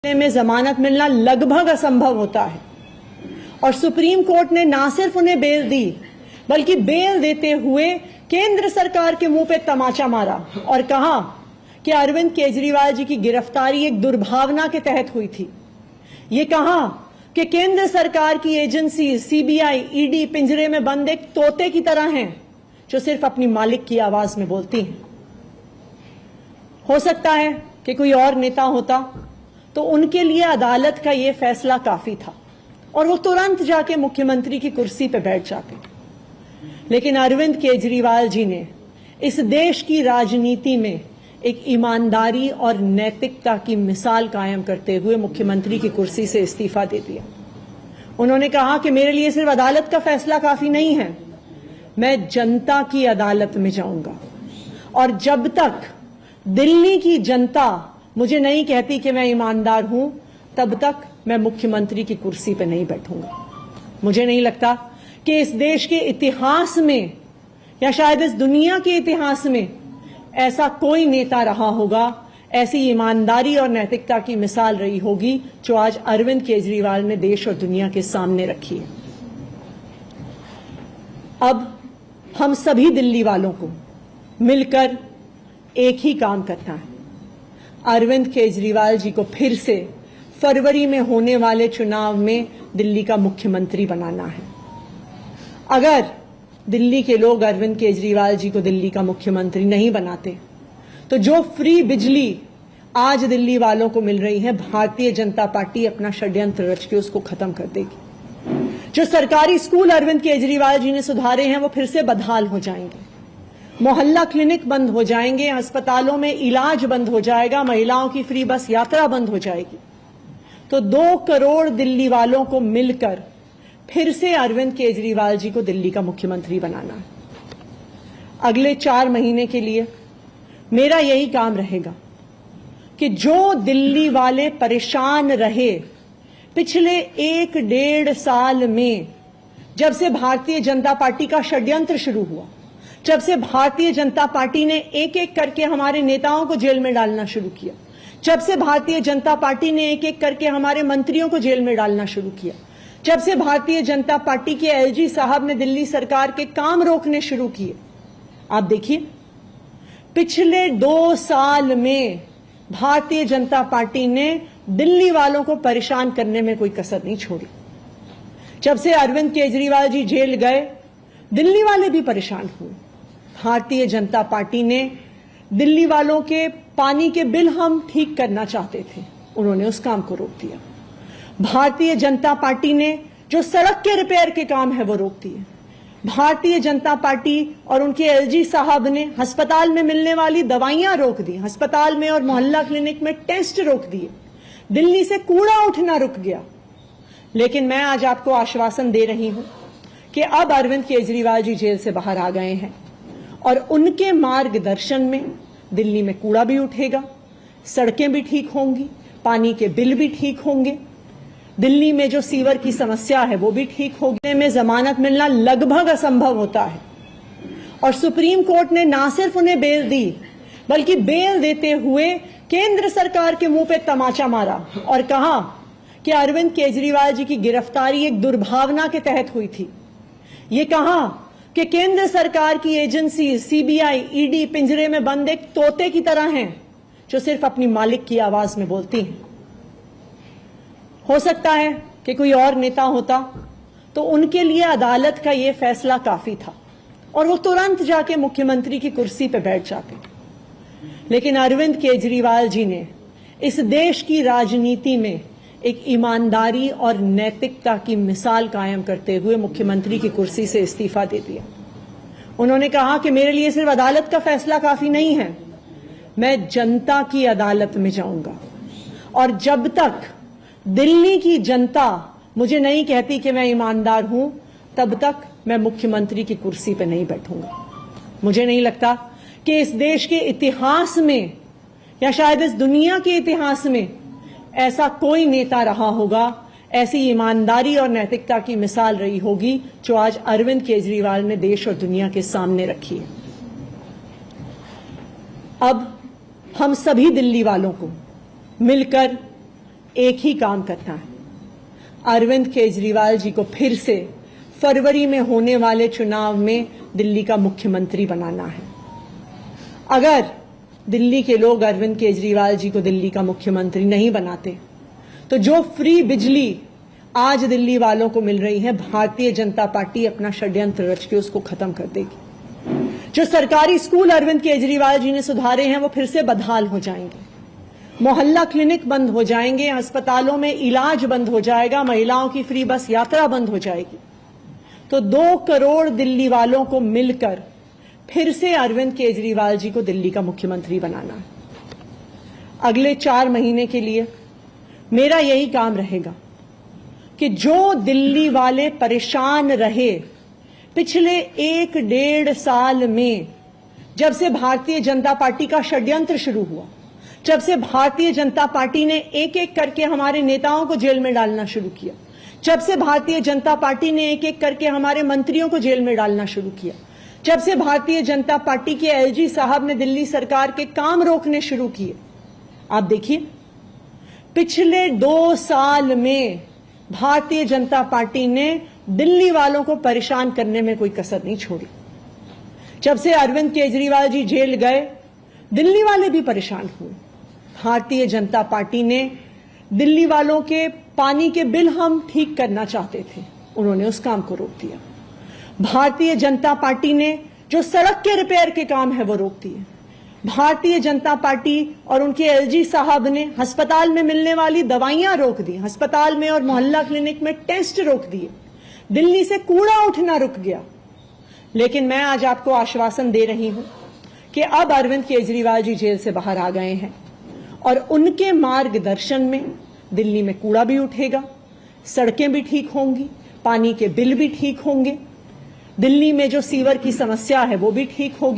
में जमानत मिलना लगभग असंभव होता है और सुप्रीम कोर्ट ने ना सिर्फ उन्हें बेल दी बल्कि बेल देते हुए केंद्र सरकार के मुंह पे तमाचा मारा और कहा कि अरविंद केजरीवाल जी की गिरफ्तारी एक दुर्भावना के तहत हुई थी। ये कहा कि केंद्र सरकार की एजेंसी सीबीआई, ईडी पिंजरे में बंद एक तोते की तरह हैं जो सिर्फ अपनी मालिक की आवाज में बोलती हैं। हो सकता है कि कोई और नेता होता तो उनके लिए अदालत का यह फैसला काफी था और वो तुरंत जाके मुख्यमंत्री की कुर्सी पर बैठ जाते, लेकिन अरविंद केजरीवाल जी ने इस देश की राजनीति में एक ईमानदारी और नैतिकता की मिसाल कायम करते हुए मुख्यमंत्री की कुर्सी से इस्तीफा दे दिया। उन्होंने कहा कि मेरे लिए सिर्फ अदालत का फैसला काफी नहीं है, मैं जनता की अदालत में जाऊंगा और जब तक दिल्ली की जनता मुझे नहीं कहती कि मैं ईमानदार हूं, तब तक मैं मुख्यमंत्री की कुर्सी पर नहीं बैठूंगा। मुझे नहीं लगता कि इस देश के इतिहास में या शायद इस दुनिया के इतिहास में ऐसा कोई नेता रहा होगा, ऐसी ईमानदारी और नैतिकता की मिसाल रही होगी जो आज अरविंद केजरीवाल ने देश और दुनिया के सामने रखी है। अब हम सभी दिल्ली वालों को मिलकर एक ही काम करना है, अरविंद केजरीवाल जी को फिर से फरवरी में होने वाले चुनाव में दिल्ली का मुख्यमंत्री बनाना है। अगर दिल्ली के लोग अरविंद केजरीवाल जी को दिल्ली का मुख्यमंत्री नहीं बनाते तो जो फ्री बिजली आज दिल्ली वालों को मिल रही है, भारतीय जनता पार्टी अपना षड्यंत्र रच के उसको खत्म कर देगी। जो सरकारी स्कूल अरविंद केजरीवाल जी ने सुधारे हैं वो फिर से बदहाल हो जाएंगे, मोहल्ला क्लिनिक बंद हो जाएंगे, अस्पतालों में इलाज बंद हो जाएगा, महिलाओं की फ्री बस यात्रा बंद हो जाएगी। तो 2 करोड़ दिल्ली वालों को मिलकर फिर से अरविंद केजरीवाल जी को दिल्ली का मुख्यमंत्री बनाना है। अगले 4 महीने के लिए मेरा यही काम रहेगा कि जो दिल्ली वाले परेशान रहे पिछले 1-1.5 साल में, जब से भारतीय जनता पार्टी का षड्यंत्र शुरू हुआ, जब से भारतीय जनता पार्टी ने एक-एक करके हमारे नेताओं को जेल में डालना शुरू किया, जब से भारतीय जनता पार्टी ने एक-एक करके हमारे मंत्रियों को जेल में डालना शुरू किया, जब से भारतीय जनता पार्टी के एलजी साहब ने दिल्ली सरकार के काम रोकने शुरू किए, आप देखिए पिछले 2 साल में भारतीय जनता पार्टी ने दिल्ली वालों को परेशान करने में कोई कसर नहीं छोड़ी। जब से अरविंद केजरीवाल जी जेल गए, दिल्ली वाले भी परेशान हुए। भारतीय जनता पार्टी ने दिल्ली वालों के पानी के बिल हम ठीक करना चाहते थे, उन्होंने उस काम को रोक दिया। भारतीय जनता पार्टी ने जो सड़क के रिपेयर के काम है वो रोक दिए। भारतीय जनता पार्टी और उनके एलजी साहब ने अस्पताल में मिलने वाली दवाइयां रोक दी, अस्पताल में और मोहल्ला क्लिनिक में टेस्ट रोक दिए, दिल्ली से कूड़ा उठना रुक गया। लेकिन मैं आज आपको आश्वासन दे रही हूं कि अब अरविंद केजरीवाल जी जेल से बाहर आ गए हैं और उनके मार्गदर्शन में दिल्ली में कूड़ा भी उठेगा, सड़कें भी ठीक होंगी, पानी के बिल भी ठीक होंगे, दिल्ली में जो सीवर की समस्या है वो भी ठीक होगी। में जमानत मिलना लगभग असंभव होता है और सुप्रीम कोर्ट ने ना सिर्फ उन्हें बेल दी बल्कि बेल देते हुए केंद्र सरकार के मुंह पे तमाचा मारा और कहा कि अरविंद केजरीवाल जी की गिरफ्तारी एक दुर्भावना के तहत हुई थी। ये कहा कि केंद्र सरकार की एजेंसी सीबीआई, ईडी पिंजरे में बंद एक तोते की तरह हैं जो सिर्फ अपनी मालिक की आवाज में बोलती हैं। हो सकता है कि कोई और नेता होता तो उनके लिए अदालत का यह फैसला काफी था और वो तुरंत जाके मुख्यमंत्री की कुर्सी पर बैठ जाते, लेकिन अरविंद केजरीवाल जी ने इस देश की राजनीति में एक ईमानदारी और नैतिकता की मिसाल कायम करते हुए मुख्यमंत्री की कुर्सी से इस्तीफा दे दिया। उन्होंने कहा कि मेरे लिए सिर्फ अदालत का फैसला काफी नहीं है, मैं जनता की अदालत में जाऊंगा और जब तक दिल्ली की जनता मुझे नहीं कहती कि मैं ईमानदार हूं, तब तक मैं मुख्यमंत्री की कुर्सी पर नहीं बैठूंगा। मुझे नहीं लगता कि इस देश के इतिहास में या शायद इस दुनिया के इतिहास में ऐसा कोई नेता रहा होगा, ऐसी ईमानदारी और नैतिकता की मिसाल रही होगी जो आज अरविंद केजरीवाल ने देश और दुनिया के सामने रखी है। अब हम सभी दिल्ली वालों को मिलकर एक ही काम करना है, अरविंद केजरीवाल जी को फिर से फरवरी में होने वाले चुनाव में दिल्ली का मुख्यमंत्री बनाना है। अगर दिल्ली के लोग अरविंद केजरीवाल जी को दिल्ली का मुख्यमंत्री नहीं बनाते तो जो फ्री बिजली आज दिल्ली वालों को मिल रही है, भारतीय जनता पार्टी अपना षड्यंत्र रच के उसको खत्म कर देगी। जो सरकारी स्कूल अरविंद केजरीवाल जी ने सुधारे हैं वो फिर से बदहाल हो जाएंगे, मोहल्ला क्लिनिक बंद हो जाएंगे, अस्पतालों में इलाज बंद हो जाएगा, महिलाओं की फ्री बस यात्रा बंद हो जाएगी। तो 2 करोड़ दिल्ली वालों को मिलकर फिर से अरविंद केजरीवाल जी को दिल्ली का मुख्यमंत्री बनाना है। अगले 4 महीने के लिए मेरा यही काम रहेगा कि जो दिल्ली वाले परेशान रहे पिछले 1-1.5 साल में, जब से भारतीय जनता पार्टी का षड्यंत्र शुरू हुआ, जब से भारतीय जनता पार्टी ने एक-एक करके हमारे नेताओं को जेल में डालना शुरू किया, जब से भारतीय जनता पार्टी ने एक-एक करके हमारे मंत्रियों को जेल में डालना शुरू किया, जब से भारतीय जनता पार्टी के एलजी साहब ने दिल्ली सरकार के काम रोकने शुरू किए, आप देखिए पिछले 2 साल में भारतीय जनता पार्टी ने दिल्ली वालों को परेशान करने में कोई कसर नहीं छोड़ी। जब से अरविंद केजरीवाल जी जेल गए, दिल्ली वाले भी परेशान हुए। भारतीय जनता पार्टी ने दिल्ली वालों के पानी के बिल हम ठीक करना चाहते थे, उन्होंने उस काम को रोक दिया। भारतीय जनता पार्टी ने जो सड़क के रिपेयर के काम है वो रोक दिए। भारतीय जनता पार्टी और उनके एलजी साहब ने अस्पताल में मिलने वाली दवाइयां रोक दी, अस्पताल में और मोहल्ला क्लिनिक में टेस्ट रोक दिए, दिल्ली से कूड़ा उठना रुक गया। लेकिन मैं आज आपको आश्वासन दे रही हूं कि अब अरविंद केजरीवाल जी जेल से बाहर आ गए हैं और उनके मार्गदर्शन में दिल्ली में कूड़ा भी उठेगा, सड़कें भी ठीक होंगी, पानी के बिल भी ठीक होंगे, दिल्ली में जो सीवर की समस्या है वो भी ठीक होगी।